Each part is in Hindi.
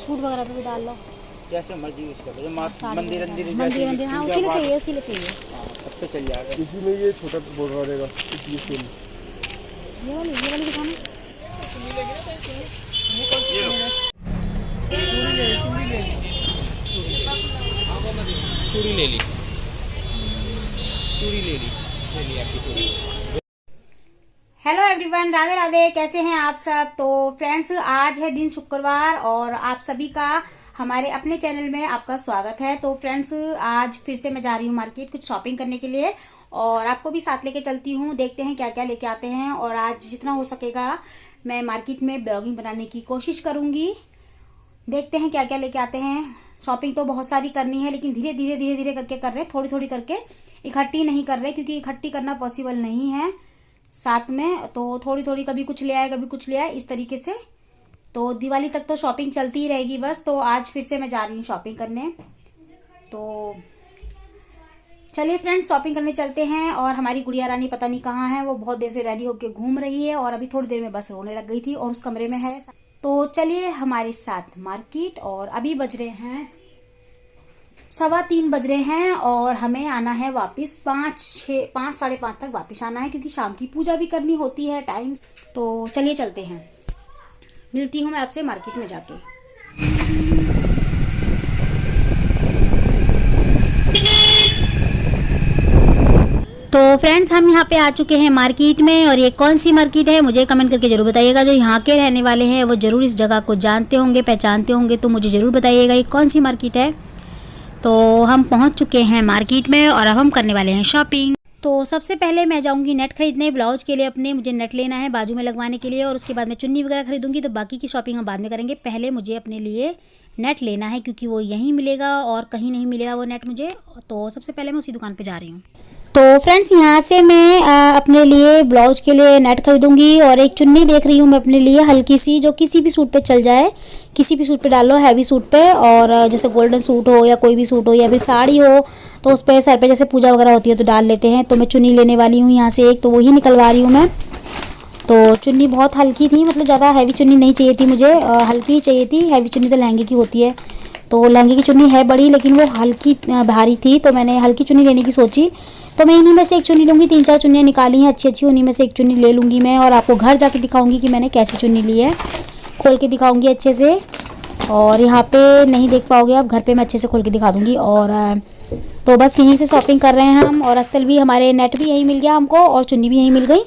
सूट वगैरह पे भी डाल लो, जैसे मर्जी यूज कर लो। मंदिर मंदिर मंदिर मंदिर, हाँ उसी लिए चाहिए, उसी लिए चाहिए। तब तो चल जाएगा। इसी में ये छोटा बॉर्डर रहेगा, इसलिए सेम। ये वाली दिखाना। चूड़ी ले ली, चूड़ी ले ली, ले ली आपकी चूड़ी। हेलो एवरीवन, राधे राधे, कैसे हैं आप सब। तो फ्रेंड्स, आज है दिन शुक्रवार और आप सभी का हमारे अपने चैनल में आपका स्वागत है। तो फ्रेंड्स, आज फिर से मैं जा रही हूँ मार्केट कुछ शॉपिंग करने के लिए और आपको भी साथ लेके चलती हूँ। देखते हैं क्या क्या लेके आते हैं और आज जितना हो सकेगा मैं मार्केट में ब्लॉगिंग बनाने की कोशिश करूंगी। देखते हैं क्या क्या लेके आते हैं। शॉपिंग तो बहुत सारी करनी है, लेकिन धीरे धीरे करके कर रहे हैं, थोड़ी थोड़ी करके, इकट्ठी नहीं कर रहे क्योंकि इकट्ठी करना पॉसिबल नहीं है साथ में। तो थोड़ी थोड़ी, कभी कुछ ले आए कभी कुछ ले आए, इस तरीके से। तो दिवाली तक तो शॉपिंग चलती ही रहेगी बस। तो आज फिर से मैं जा रही हूँ शॉपिंग करने। तो चलिए फ्रेंड्स, शॉपिंग करने चलते हैं। और हमारी गुड़िया रानी पता नहीं कहाँ है, वो बहुत देर से रेडी होके घूम रही है और अभी थोड़ी देर में बस रोने लग गई थी और उस कमरे में है। तो चलिए हमारे साथ मार्केट। और अभी बज रहे हैं 3:15 बज रहे हैं और हमें आना है वापस 5 साढ़े 5 तक वापस आना है क्योंकि शाम की पूजा भी करनी होती है टाइम। तो चलिए चलते हैं, मिलती हूँ मैं आपसे मार्केट में जाके। तो फ्रेंड्स, हम यहाँ पे आ चुके हैं मार्केट में और ये कौन सी मार्केट है मुझे कमेंट करके जरूर बताइएगा। जो यहाँ के रहने वाले हैं वो जरूर इस जगह को जानते होंगे, पहचानते होंगे, तो मुझे जरूर बताइएगा ये कौन सी मार्केट है। तो हम पहुँच चुके हैं मार्केट में और अब हम करने वाले हैं शॉपिंग। तो सबसे पहले मैं जाऊंगी नेट खरीदने ब्लाउज के लिए अपने। मुझे नेट लेना है बाजू में लगवाने के लिए और उसके बाद मैं चुन्नी वगैरह खरीदूंगी। तो बाकी की शॉपिंग हम बाद में करेंगे, पहले मुझे अपने लिए नेट लेना है क्योंकि वो यहीं मिलेगा और कहीं नहीं मिलेगा वो नेट मुझे। तो सबसे पहले मैं उसी दुकान पे जा रही हूँ। तो फ्रेंड्स, यहाँ से मैं अपने लिए ब्लाउज के लिए नेट खरीदूंगी और एक चुन्नी देख रही हूँ मैं अपने लिए हल्की सी, जो किसी भी सूट पे चल जाए, किसी भी सूट पे डाल लो, हैवी सूट पे। और जैसे गोल्डन सूट हो या कोई भी सूट हो या फिर साड़ी हो तो उस पर सर पे जैसे पूजा वगैरह होती है तो डाल लेते हैं। तो मैं चुन्नी लेने वाली हूँ यहाँ से एक, तो वही निकलवा रही हूँ मैं। तो चुन्नी बहुत हल्की थी, मतलब ज़्यादा हैवी चुन्नी नहीं चाहिए थी मुझे, हल्की ही चाहिए थी। हैवी चुन्नी तो लहंगे की होती है। तो लहंगे की चुन्नी है बड़ी लेकिन वो हल्की भारी थी, तो मैंने हल्की चुन्नी लेने की सोची। तो मैं इन्हीं में से एक चुन्नी लूँगी। 3-4 चुन्नियाँ निकाली हैं अच्छी अच्छी, उन्हीं में से एक चुन्नी ले लूँगी मैं और आपको घर जाके दिखाऊँगी कि मैंने कैसी चुन्नी ली है। खोल के दिखाऊँगी अच्छे से, और यहाँ पे नहीं देख पाओगे आप, घर पे मैं अच्छे से खोल के दिखा दूँगी। और तो बस यहीं से शॉपिंग कर रहे हैं हम। और अस्तर भी हमारे, नेट भी यहीं मिल गया हमको और चुन्नी भी यहीं मिल गई।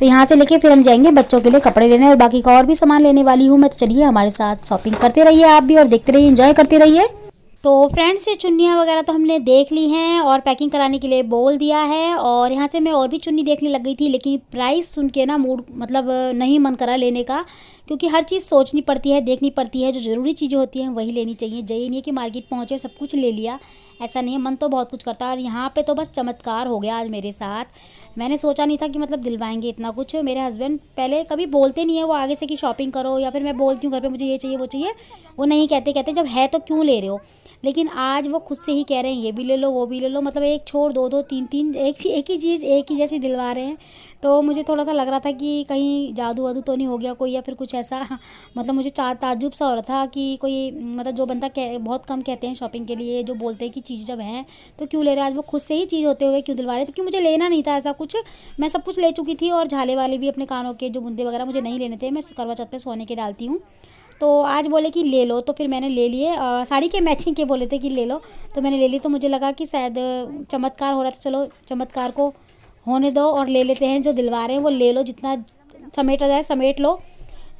तो यहाँ से लेके फिर हम जाएंगे बच्चों के लिए कपड़े लेने और बाकी का और भी सामान लेने वाली हूँ मैं। तो चलिए हमारे साथ शॉपिंग करते रहिए आप भी और देखते रहिए, एंजॉय करते रहिए। तो फ्रेंड्स, ये चुन्नियाँ वगैरह तो हमने देख ली हैं और पैकिंग कराने के लिए बोल दिया है। और यहाँ से मैं और भी चुन्नी देखने लग गई थी, लेकिन प्राइस सुन के ना मूड, मतलब नहीं मन करा लेने का, क्योंकि हर चीज़ सोचनी पड़ती है, देखनी पड़ती है। जो ज़रूरी चीज़ें होती हैं वही लेनी चाहिए। ये नहीं है कि मार्केट पहुँचे सब कुछ ले लिया, ऐसा नहीं है। मन तो बहुत कुछ करता है और यहाँ पे तो बस चमत्कार हो गया आज मेरे साथ। मैंने सोचा नहीं था कि मतलब दिलवाएंगे इतना कुछ। मेरे हस्बैंड पहले कभी बोलते नहीं है वो आगे से कि शॉपिंग करो, या फिर मैं बोलती हूँ घर पे मुझे ये चाहिए वो चाहिए, वो नहीं कहते, कहते जब है तो क्यों ले रहे हो। लेकिन आज वो खुद से ही कह रहे हैं ये भी ले लो वो भी ले लो, मतलब एक छोड़ दो दो तीन तीन एक ही चीज़ एक ही जैसी दिलवा रहे हैं। तो मुझे थोड़ा सा लग रहा था कि कहीं जादू वादू तो नहीं हो गया कोई, या फिर कुछ ऐसा। मतलब मुझे ताज्जुब सा हो रहा था कि कोई, मतलब जो बंदा बहुत कम कहते हैं शॉपिंग के लिए, जो बोलते हैं कि चीज़ जब है तो क्यों ले रहे हैं, आज वो खुद से ही चीज़ होते हुए क्यों दिलवा रहे थे। क्योंकि मुझे लेना नहीं था ऐसा कुछ, मैं सब कुछ ले चुकी थी। और झाले वाले भी अपने कानों के जो बुंदे वगैरह मुझे नहीं लेने थे, मैं करवा चौथ पे सोने के डालती हूँ। तो आज बोले कि ले लो, तो फिर मैंने ले लिए। साड़ी के मैचिंग के बोले थे कि ले लो, तो मैंने ले ली। तो मुझे लगा कि शायद चमत्कार हो रहा था, चलो चमत्कार को होने दो और ले लेते हैं। जो दिलवा रहे हैं वो ले लो, जितना समेटा जाए समेट लो।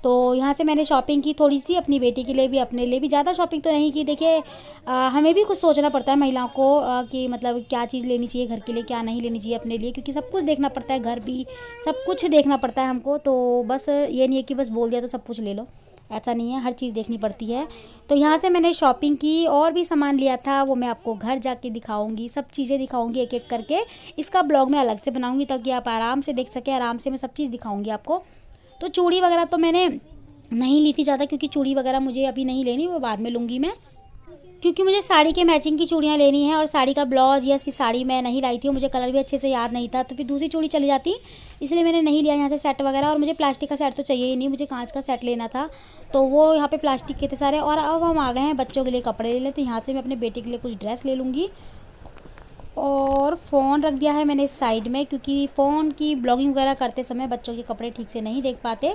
तो यहाँ से मैंने शॉपिंग की थोड़ी सी, अपनी बेटी के लिए भी अपने लिए भी, ज़्यादा शॉपिंग तो नहीं की। देखिए हमें भी कुछ सोचना पड़ता है महिलाओं को कि मतलब क्या चीज़ लेनी चाहिए घर के लिए, क्या नहीं लेनी चाहिए अपने लिए, क्योंकि सब कुछ देखना पड़ता है, घर भी सब कुछ देखना पड़ता है हमको। तो बस ये नहीं है कि बस बोल दिया तो सब कुछ ले लो, ऐसा नहीं है, हर चीज़ देखनी पड़ती है। तो यहाँ से मैंने शॉपिंग की और भी सामान लिया था, वो मैं आपको घर जाके दिखाऊंगी, सब चीज़ें दिखाऊंगी एक एक करके। इसका ब्लॉग मैं अलग से बनाऊंगी ताकि आप आराम से देख सकें, आराम से मैं सब चीज़ दिखाऊंगी आपको। तो चूड़ी वगैरह तो मैंने नहीं ली थी ज़्यादा, क्योंकि चूड़ी वगैरह मुझे अभी नहीं लेनी, वो बाद में लूँगी मैं। क्योंकि मुझे साड़ी के मैचिंग की चूड़ियाँ लेनी है और साड़ी का ब्लाउज या फिर साड़ी मैं नहीं लाई थी, मुझे कलर भी अच्छे से याद नहीं था, तो फिर दूसरी चूड़ी चली जाती, इसलिए मैंने नहीं लिया यहाँ से सेट वगैरह। और मुझे प्लास्टिक का सेट तो चाहिए ही नहीं, मुझे कांच का सेट लेना था, तो वो यहाँ पे प्लास्टिक के थे सारे। और अब हम आ गए हैं बच्चों के लिए कपड़े ले लें, तो यहाँ से मैं अपने बेटे के लिए कुछ ड्रेस ले लूँगी। और फ़ोन रख दिया है मैंने साइड में, क्योंकि फ़ोन की ब्लॉगिंग वगैरह करते समय बच्चों के कपड़े ठीक से नहीं देख पाते,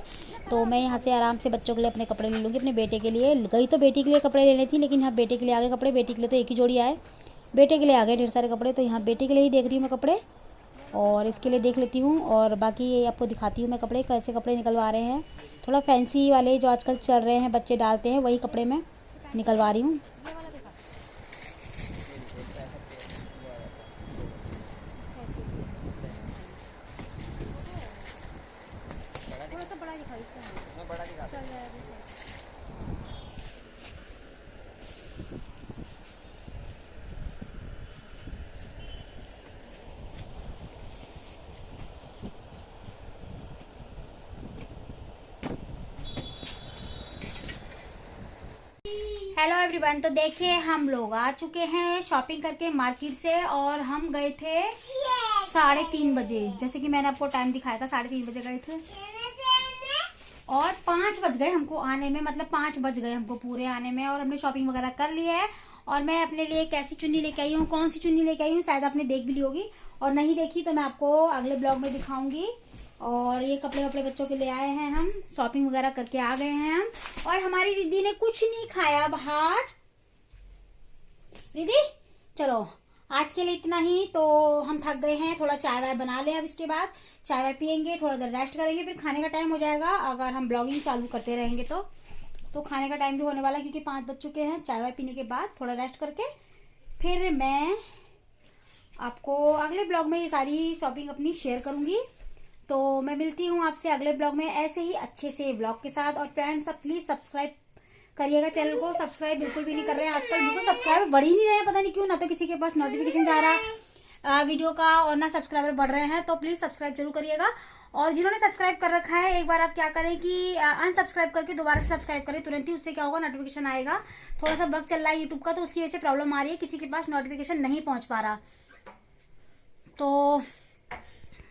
तो मैं यहाँ से आराम से बच्चों के लिए अपने कपड़े ले लूँगी। अपने बेटे के लिए गई तो बेटी के लिए कपड़े लेने थी, लेकिन यहाँ बेटे के लिए आ गए कपड़े। बेटी के लिए तो एक ही जोड़ी आए, बेटे के लिए आ गए ढेर सारे कपड़े, तो यहाँ बेटे के लिए ही देख रही हूँ मैं कपड़े, और इसके लिए देख लेती हूँ। और बाकी आपको दिखाती हूँ मैं कपड़े कैसे कपड़े निकलवा रहे हैं। थोड़ा फैंसी वाले जो आजकल चल रहे हैं, बच्चे डालते हैं, वही कपड़े मैं निकलवा रही हूँ। मैं बड़ा दिखाता हूँ। हेलो एवरीवन, तो देखिए हम लोग आ चुके हैं शॉपिंग करके मार्केट से, और हम गए थे 3:30 बजे, जैसे कि मैंने आपको टाइम दिखाया था, 3:30 बजे गए थे और 5 बज गए हमको आने में, मतलब 5 बज गए हमको पूरे आने में। और हमने शॉपिंग वगैरह कर ली है, और मैं अपने लिए कैसी चुन्नी लेके आई हूँ, कौन सी चुन्नी लेके आई हूँ, शायद आपने देख भी ली होगी, और नहीं देखी तो मैं आपको अगले ब्लॉग में दिखाऊंगी। और ये कपड़े वपड़े बच्चों के लिए आए हैं, हम शॉपिंग वगैरह करके आ गए हैं हम। और हमारी रिद्धि ने कुछ नहीं खाया बाहर। रिद्धि चलो आज के लिए इतना ही, तो हम थक गए हैं, थोड़ा चाय वाय बना लें। अब इसके बाद चाय वाय पियेंगे, थोड़ा देर रेस्ट करेंगे, फिर खाने का टाइम हो जाएगा अगर हम ब्लॉगिंग चालू करते रहेंगे तो खाने का टाइम भी होने वाला है, क्योंकि 5 बज चुके हैं। चाय वाय पीने के बाद थोड़ा रेस्ट करके फिर मैं आपको अगले ब्लॉग में ये सारी शॉपिंग अपनी शेयर करूंगी। तो मैं मिलती हूँ आपसे अगले ब्लॉग में ऐसे ही अच्छे से ब्लॉग के साथ। और फ्रेंड्स सब प्लीज सब्सक्राइब करिएगा चैनल को। सब्सक्राइब बिल्कुल भी नहीं कर रहे हैं आजकल, बिल्कुल सब्सक्राइबर बढ़ ही नहीं रहे हैं, पता नहीं क्यों, ना तो किसी के पास नोटिफिकेशन जा रहा वीडियो का, और ना सब्सक्राइबर बढ़ रहे हैं। तो प्लीज सब्सक्राइब जरूर करिएगा। और जिन्होंने सब्सक्राइब कर रखा है, एक बार आप क्या करें कि अनसब्सक्राइब करके दोबारा से सब्सक्राइब करें तुरंत ही, उससे क्या होगा नोटिफिकेशन आएगा। थोड़ा सा बग चल रहा है यूट्यूब का, तो उसकी वजह से प्रॉब्लम आ रही है, किसी के पास नोटिफिकेशन नहीं पहुंच पा रहा। तो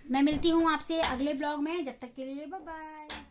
मैं मिलती हूँ आपसे अगले ब्लॉग में, जब तक के लिए बाय बाय।